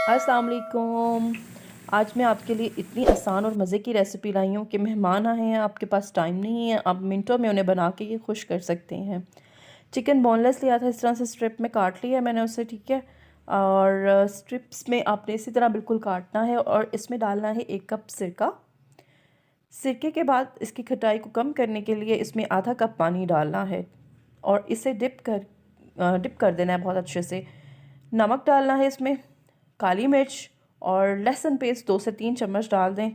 अस्सलाम वालेकुम। आज मैं आपके लिए इतनी आसान और मज़े की रेसिपी लाई हूँ कि मेहमान आए हैं, आपके पास टाइम नहीं है, आप मिनटों में उन्हें बना के ये खुश कर सकते हैं। चिकन बोनलेस लिया था, इस तरह से स्ट्रिप में काट लिया मैंने उसे, ठीक है। और स्ट्रिप्स में आपने इसी तरह बिल्कुल काटना है और इसमें डालना है 1 कप सिरका। सिरके के बाद इसकी खटाई को कम करने के लिए इसमें आधा कप पानी डालना है और इसे डिप कर देना है बहुत अच्छे से। नमक डालना है इसमें, काली मिर्च और लहसुन पेस्ट 2 से 3 चम्मच डाल दें।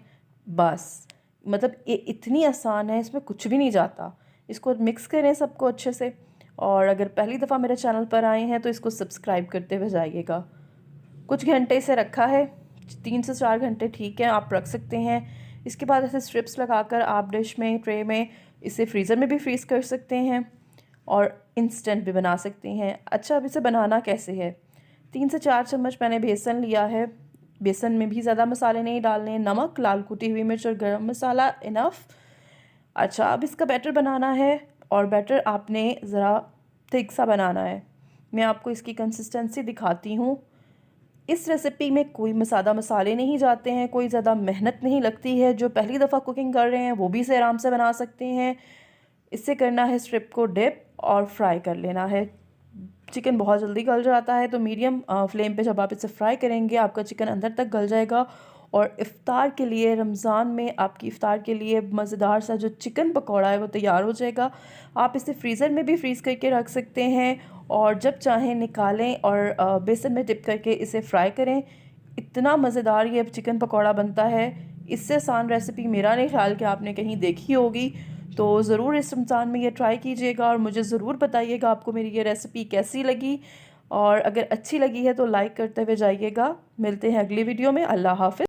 बस, मतलब ये इतनी आसान है, इसमें कुछ भी नहीं जाता। इसको मिक्स करें सबको अच्छे से। और अगर पहली दफ़ा मेरे चैनल पर आए हैं तो इसको सब्सक्राइब करते हुए जाइएगा। कुछ घंटे से रखा है, 3 से 4 घंटे ठीक है, आप रख सकते हैं। इसके बाद ऐसे स्ट्रिप्स लगाकर आप डिश में, ट्रे में इसे फ्रीज़र में भी फ्रीज़ कर सकते हैं और इंस्टेंट भी बना सकते हैं। अच्छा, अब इसे बनाना कैसे है। 3 से 4 चम्मच मैंने बेसन लिया है। बेसन में भी ज़्यादा मसाले नहीं डालने, नमक, लाल कुटी हुई मिर्च और गरम मसाला इनफ। अच्छा, अब इसका बैटर बनाना है और बैटर आपने ज़रा थिक सा बनाना है। मैं आपको इसकी कंसिस्टेंसी दिखाती हूँ। इस रेसिपी में कोई ज़्यादा मसाले नहीं जाते हैं, कोई ज़्यादा मेहनत नहीं लगती है। जो पहली दफ़ा कुकिंग कर रहे हैं वो भी इसे आराम से बना सकते हैं। इससे करना है स्ट्रिप को डिप और फ्राई कर लेना है। चिकन बहुत जल्दी गल जाता है, तो मीडियम फ्लेम पे जब आप इसे फ्राई करेंगे आपका चिकन अंदर तक गल जाएगा। और इफ़्तार के लिए, रमज़ान में आपकी इफ़्तार के लिए मज़ेदार सा जो चिकन पकौड़ा है वो तैयार हो जाएगा। आप इसे फ्रीज़र में भी फ्रीज़ करके रख सकते हैं और जब चाहें निकालें और बेसन में डिप करके इसे फ्राई करें। इतना मज़ेदार ये चिकन पकौड़ा बनता है। इससे आसान रेसिपी मेरा नहीं ख्याल कि आपने कहीं देखी होगी। तो ज़रूर इस रमज़ान में ये ट्राई कीजिएगा और मुझे ज़रूर बताइएगा आपको मेरी ये रेसिपी कैसी लगी। और अगर अच्छी लगी है तो लाइक करते हुए जाइएगा। मिलते हैं अगली वीडियो में। अल्लाह हाफ़िज़।